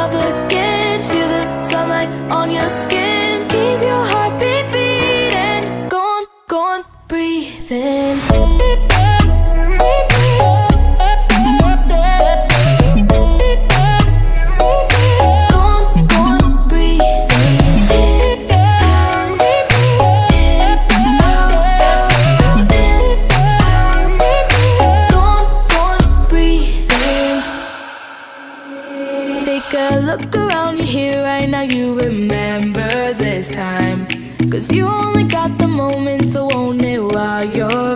yourself again. Feel the sunlight on your skin. Keep your heartbeat beating. Go on, breathe in. Take a look around, you're here right now, you remember this time. 'Cause you only got the moment, so own it while you're